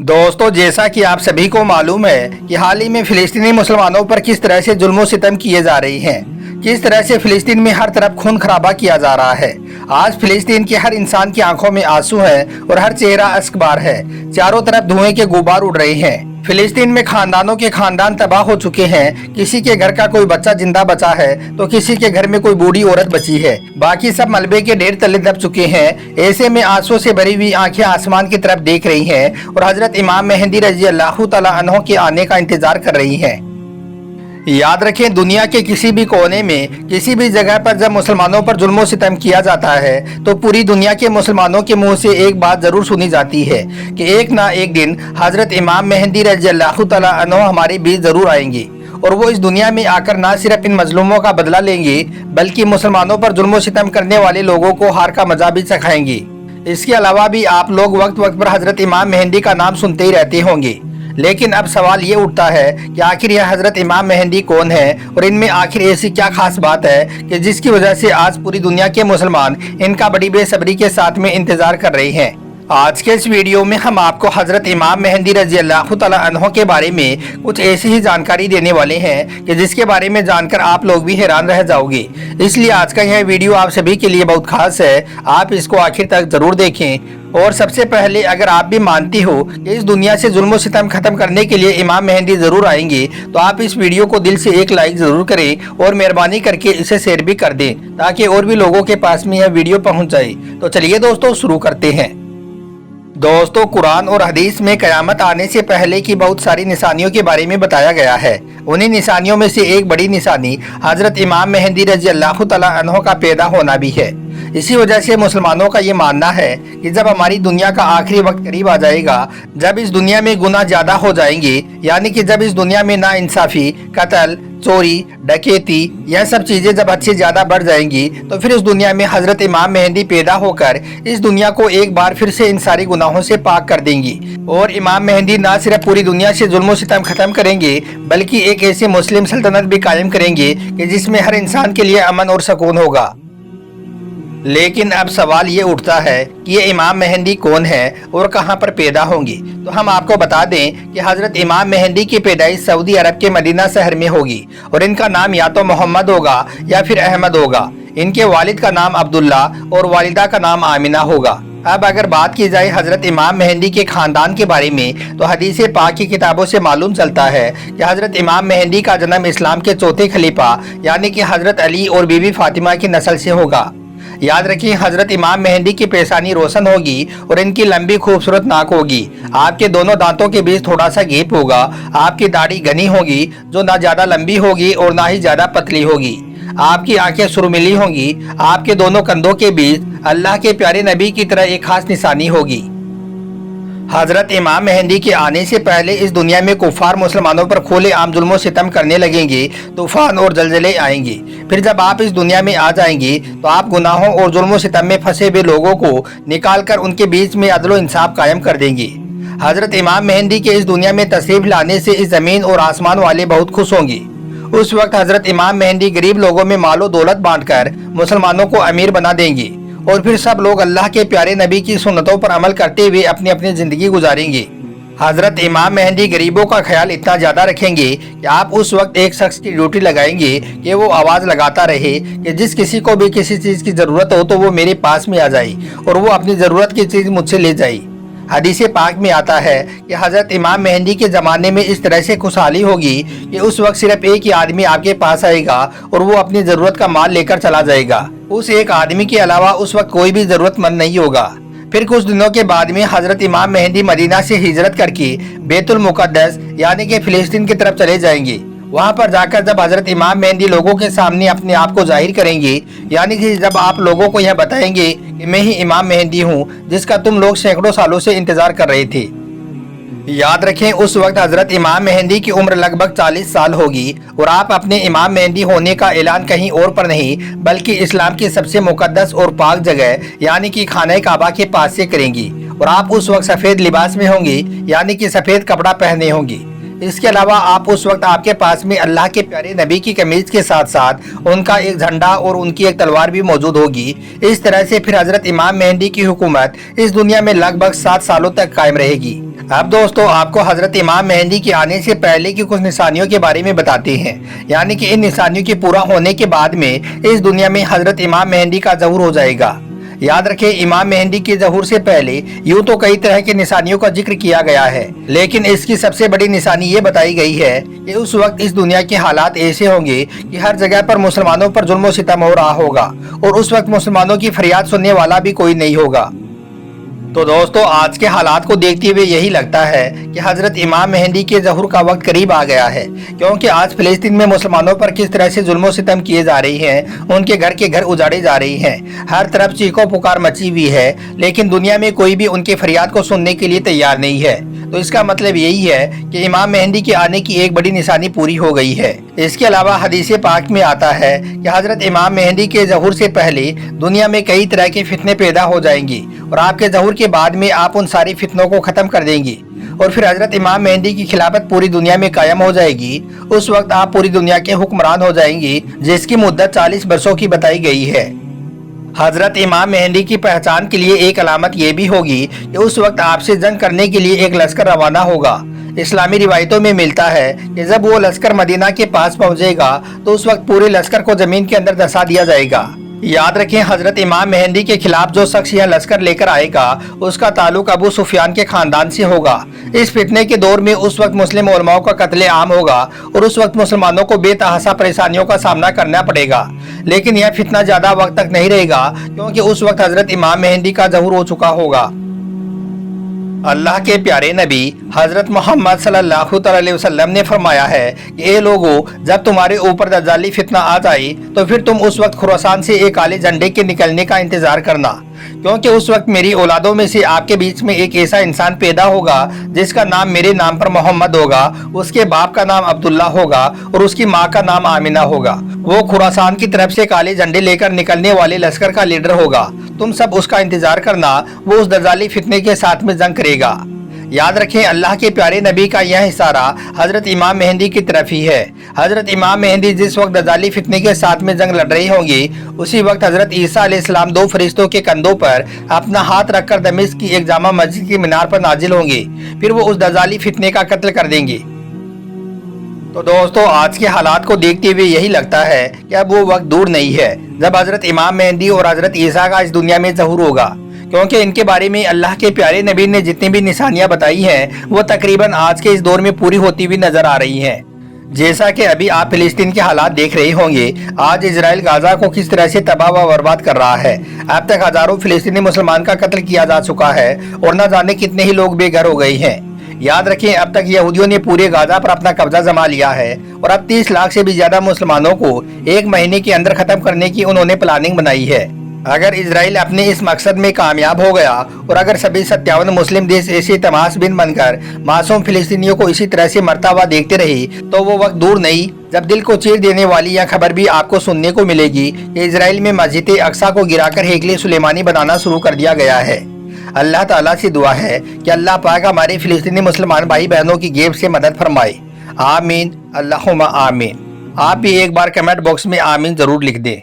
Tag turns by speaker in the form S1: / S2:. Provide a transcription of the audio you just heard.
S1: दोस्तों, जैसा कि आप सभी को मालूम है कि हाल ही में फिलिस्तीनी मुसलमानों पर किस तरह से जुल्म सितम किए जा रहे हैं, किस तरह से फिलिस्तीन में हर तरफ खून खराबा किया जा रहा है। आज फिलिस्तीन के हर इंसान की आंखों में आंसू हैं और हर चेहरा अश्कबार है। चारों तरफ धुएं के गुबार उड़ रहे हैं। फिलिस्तीन में खानदानों के खानदान तबाह हो चुके हैं। किसी के घर का कोई बच्चा जिंदा बचा है तो किसी के घर में कोई बूढ़ी औरत बची है, बाकी सब मलबे के ढेर तले दब चुके हैं। ऐसे में आंसू से भरी हुई आंखें आसमान की तरफ देख रही हैं और हजरत इमाम मेहंदी रजी अल्लाह तआला अन्हु के आने का इंतजार कर रही हैं। याद रखें, दुनिया के किसी भी कोने में किसी भी जगह पर जब मुसलमानों पर जुल्म सितम किया जाता है तो पूरी दुनिया के मुसलमानों के मुंह से एक बात जरूर सुनी जाती है कि एक ना एक दिन हजरत इमाम मेहंदी रजी अल्लाह तआला अन्हु हमारे बीच जरूर आएंगे और वो इस दुनिया में आकर ना सिर्फ इन मजलूमों का बदला लेंगे बल्कि मुसलमानों पर जुल्म सितम करने वाले लोगों को हार का मजा भी चखाएंगे। इसके अलावा भी आप लोग वक्त वक्त पर हजरत इमाम मेहंदी का नाम सुनते ही रहते होंगे, लेकिन अब सवाल ये उठता है कि आखिर यह हजरत इमाम मेहंदी कौन है और इनमें आखिर ऐसी क्या खास बात है कि जिसकी वजह से आज पूरी दुनिया के मुसलमान इनका बड़ी बेसब्री के साथ में इंतजार कर रहे हैं। आज के इस वीडियो में हम आपको हजरत इमाम मेहंदी रजी अल्लाह तआला अन्हु के बारे में कुछ ऐसी ही जानकारी देने वाले हैं कि जिसके बारे में जानकर आप लोग भी हैरान रह जाओगे। इसलिए आज का यह वीडियो आप सभी के लिए बहुत खास है, आप इसको आखिर तक जरूर देखें। और सबसे पहले, अगर आप भी मानती हो कि इस दुनिया से जुल्म सितम खत्म करने के लिए इमाम मेहंदी जरूर आएंगे तो आप इस वीडियो को दिल से एक लाइक जरूर करें और मेहरबानी करके इसे शेयर भी कर दें ताकि और भी लोगों के पास में यह वीडियो पहुंच जाए। तो चलिए दोस्तों, शुरू करते हैं। दोस्तों, कुरान और हदीस में कयामत आने से पहले की बहुत सारी निशानियों के बारे में बताया गया है। उन्हीं निशानियों में से एक बड़ी निशानी हजरत इमाम मेहंदी रजी अल्लाह तआला अन्हु का पैदा होना भी है। इसी वजह से मुसलमानों का ये मानना है कि जब हमारी दुनिया का आखिरी वक्त करीब आ जाएगा, जब इस दुनिया में गुनाह ज्यादा हो जाएंगे, यानी कि जब इस दुनिया में नाइंसाफी, कत्ल, चोरी, डकैती, यह सब चीजें जब अच्छी ज्यादा बढ़ जाएंगी तो फिर इस दुनिया में हजरत इमाम मेहंदी पैदा होकर इस दुनिया को एक बार फिर से इन सारी गुनाहों से पाक कर देंगी। और इमाम मेहंदी न सिर्फ पूरी दुनिया से जुल्म सितम खत्म करेंगे बल्कि एक ऐसी मुस्लिम सल्तनत भी कायम करेंगे कि जिसमें हर इंसान के लिए अमन और सुकून होगा। लेकिन अब सवाल ये उठता है कि ये इमाम मेहंदी कौन है और कहाँ पर पैदा होंगे। तो हम आपको बता दें कि हजरत इमाम मेहंदी की पैदाइश सऊदी अरब के मदीना शहर में होगी और इनका नाम या तो मोहम्मद होगा या फिर अहमद होगा। इनके वालिद का नाम अब्दुल्ला और वालिदा का नाम आमिना होगा। अब अगर बात की जाए हजरत इमाम मेहंदी के खानदान के बारे में तो हदीस पाक की किताबों से मालूम चलता है कि हजरत इमाम मेहंदी का जन्म इस्लाम के चौथे खलीफा यानी कि हजरत अली और बीबी फातिमा की नस्ल से होगा। याद रखिए, हजरत इमाम मेहंदी की पेशानी रोशन होगी और इनकी लंबी खूबसूरत नाक होगी। आपके दोनों दांतों के बीच थोड़ा सा गैप होगा। आपकी दाढ़ी घनी होगी जो ना ज्यादा लंबी होगी और ना ही ज्यादा पतली होगी। आपकी आंखें सुरमली होंगी। आपके दोनों कंधों के बीच अल्लाह के प्यारे नबी की तरह एक खास निशानी होगी। हजरत इमाम मेहंदी के आने से पहले इस दुनिया में कुफार मुसलमानों पर खुले आम जुल्म सितम करने लगेंगे, तूफान और जलजले आएंगे। फिर जब आप इस दुनिया में आ जाएंगे तो आप गुनाहों और जुल्म सितम में फंसे हुए लोगों को निकालकर उनके बीच में अदल इंसाफ कायम कर देंगे। हजरत इमाम मेहंदी के इस दुनिया में तशरीफ लाने से इस जमीन और आसमान वाले बहुत खुश होंगे। उस वक्त हजरत इमाम मेहंदी गरीब लोगों में मालो दौलत बांटकर मुसलमानों को अमीर बना देंगे और फिर सब लोग अल्लाह के प्यारे नबी की सुन्नतों पर अमल करते हुए अपनी अपनी जिंदगी गुजारेंगे। हजरत इमाम मेहंदी गरीबों का ख्याल इतना ज्यादा रखेंगे कि आप उस वक्त एक शख्स की ड्यूटी लगाएंगे कि वो आवाज लगाता रहे कि जिस किसी को भी किसी चीज की जरूरत हो तो वो मेरे पास में आ जाए और वो अपनी जरूरत की चीज मुझसे ले जाए। हदीस पाक में आता है कि हजरत इमाम मेहंदी के ज़माने में इस तरह से खुशहाली होगी कि उस वक्त सिर्फ एक ही आदमी आपके पास आएगा और वो अपनी ज़रूरत का माल लेकर चला जाएगा। उस एक आदमी के अलावा उस वक्त कोई भी ज़रूरतमंद नहीं होगा। फिर कुछ दिनों के बाद में हजरत इमाम मेहंदी मदीना से हिजरत करके बैतुल मुक़द्दस यानी कि फिलिस्तीन की तरफ चले जाएंगे। वहाँ पर जाकर जब हजरत इमाम मेहंदी लोगों के सामने अपने आप को जाहिर करेंगे, यानी कि जब आप लोगों को यह बताएंगे कि मैं ही इमाम मेहंदी हूँ जिसका तुम लोग सैकड़ों सालों से इंतजार कर रहे थे। याद रखें, उस वक्त हजरत इमाम मेहंदी की उम्र लगभग 40 साल होगी और आप अपने इमाम मेहंदी होने का ऐलान कहीं और पर नहीं बल्कि इस्लाम की सबसे मुकद्दस और पाक जगह यानी कि खाने काबा के पास से करेंगी। और आप उस वक्त सफेद लिबास में होंगी यानी कि सफेद कपड़ा पहने होंगी। इसके अलावा आप उस वक्त आपके पास में अल्लाह के प्यारे नबी की कमीज के साथ साथ उनका एक झंडा और उनकी एक तलवार भी मौजूद होगी। इस तरह से फिर हजरत इमाम मेहंदी की हुकूमत इस दुनिया में लगभग 7 सालों तक कायम रहेगी। अब दोस्तों आपको हजरत इमाम मेहंदी के आने से पहले की कुछ निशानियों के बारे में बताते हैं, यानी कि इन निशानियों के पूरा होने के बाद में इस दुनिया में हजरत इमाम मेहंदी का ज़हूर हो जाएगा। याद रखें, इमाम मेहंदी के ज़हूर से पहले यूं तो कई तरह की निशानियों का जिक्र किया गया है, लेकिन इसकी सबसे बड़ी निशानी ये बताई गई है कि उस वक्त इस दुनिया के हालात ऐसे होंगे कि हर जगह पर मुसलमानों पर जुल्म और सितम हो रहा होगा और उस वक्त मुसलमानों की फरियाद सुनने वाला भी कोई नहीं होगा। तो दोस्तों आज के हालात को देखते हुए यही लगता है कि हजरत इमाम मेहंदी के ज़हूर का वक्त करीब आ गया है, क्योंकि आज फिलिस्तीन में मुसलमानों पर किस तरह से जुल्म सितम किए जा रही हैं, उनके घर के घर उजाड़े जा रही हैं, हर तरफ चीखों पुकार मची हुई है, लेकिन दुनिया में कोई भी उनके फरियाद को सुनने के लिए तैयार नहीं है। तो इसका मतलब यही है कि इमाम मेहंदी के आने की एक बड़ी निशानी पूरी हो गई है। इसके अलावा हदीस पाक में आता है कि हजरत इमाम मेहंदी के ज़हूर से पहले दुनिया में कई तरह के फितने पैदा हो जाएंगी और आपके ज़हूर के बाद में आप उन सारी फितनों को खत्म कर देंगी और फिर हजरत इमाम मेहंदी की खिलाफत पूरी दुनिया में कायम हो जाएगी। उस वक्त आप पूरी दुनिया के हुक्मरान हो जाएंगी, जिसकी मुद्दत 40 वर्षों की बताई गई है। हजरत इमाम मेहंदी की पहचान के लिए एक अलामत ये भी होगी कि उस वक्त आपसे जंग करने के लिए एक लश्कर रवाना होगा। इस्लामी रिवायतों में मिलता है कि जब वो लश्कर मदीना के पास पहुंचेगा तो उस वक्त पूरे लश्कर को जमीन के अंदर धंसा दिया जाएगा। याद रखें, हजरत इमाम मेहंदी के खिलाफ जो शख्स यह लश्कर लेकर आएगा उसका ताल्लुक अबू सुफियान के खानदान से होगा। इस फितने के दौर में उस वक्त मुस्लिम उलमाओं का कत्ले आम होगा और उस वक्त मुसलमानों को बेतहासा परेशानियों का सामना करना पड़ेगा। लेकिन यह फितना ज्यादा वक्त तक नहीं रहेगा, क्योंकि उस वक्त हजरत इमाम मेहंदी का ज़हूर हो चुका होगा। अल्लाह के प्यारे नबी हजरत मोहम्मद सल्लल्लाहु अलैहि वसल्लम ने फरमाया है कि ए लोगों, जब तुम्हारे ऊपर दज्जाली फितना आ जाए तो फिर तुम उस वक्त खुरासान से एक काले झंडे के निकलने का इंतजार करना, क्योंकि उस वक्त मेरी औलादों में से आपके बीच में एक ऐसा इंसान पैदा होगा जिसका नाम मेरे नाम पर मोहम्मद होगा, उसके बाप का नाम अब्दुल्ला होगा और उसकी माँ का नाम आमिना होगा। वो खुरासान की तरफ से काले झंडे लेकर निकलने वाले लश्कर का लीडर होगा। तुम सब उसका इंतजार करना, वो उस दज्जाली फितने के साथ में जंग करेगा। याद रखें, अल्लाह के प्यारे नबी का यह इशारा हजरत इमाम मेहंदी की तरफ ही है। हजरत इमाम मेहंदी जिस वक्त दज्जाली फितने के साथ में जंग लड़ रही होंगी, उसी वक्त हजरत ईसा अलैहिस्सलाम 2 फरिश्तों के कंधों पर अपना हाथ रखकर दमिश्क की एक जामा मस्जिद की मीनार पर नाजिल होंगे। फिर वो उस दज्जाली फितने का कत्ल कर देंगे। तो दोस्तों आज के हालात को देखते हुए यही लगता है कि अब वो वक्त दूर नहीं है जब हजरत इमाम मेहंदी और हजरत ईसा का इस दुनिया में ज़हूर होगा, क्योंकि इनके बारे में अल्लाह के प्यारे नबी ने जितनी भी निशानियां बताई हैं वो तकरीबन आज के इस दौर में पूरी होती हुई नजर आ रही हैं। जैसा कि अभी आप फिलिस्तीन के हालात देख रहे होंगे, आज इजराइल गाजा को किस तरह से तबाह व बर्बाद कर रहा है। अब तक हजारों फिलिस्तीनी मुसलमान का कत्ल किया जा चुका है और न जाने कितने ही लोग बेघर हो गए हैं। याद रखें, अब तक यहूदियों ने पूरे गाजा पर अपना कब्जा जमा लिया है और अब 30 लाख से भी ज्यादा मुसलमानों को 1 महीने के अंदर खत्म करने की उन्होंने प्लानिंग बनाई है। अगर इजराइल अपने इस मकसद में कामयाब हो गया और अगर सभी 57 मुस्लिम देश ऐसे तमाशबीन बनकर मासूम फिलिस्तीनियों को इसी तरह से मरता हुआ देखते रहे, तो वो वक्त दूर नहीं जब दिल को चीर देने वाली यह खबर भी आपको सुनने को मिलेगी कि इजराइल में मस्जिद अक्सा को गिराकर हेकले सुलेमानी बनाना शुरू कर दिया गया है। अल्लाह ताला से दुआ है कि अल्लाह पाक हमारे फिलिस्तीनी मुसलमान भाई बहनों की जेब से मदद फरमाए। आमीन, अल्लाहुम्मा आमीन। आप भी एक बार कमेंट बॉक्स में आमीन जरूर लिख दें।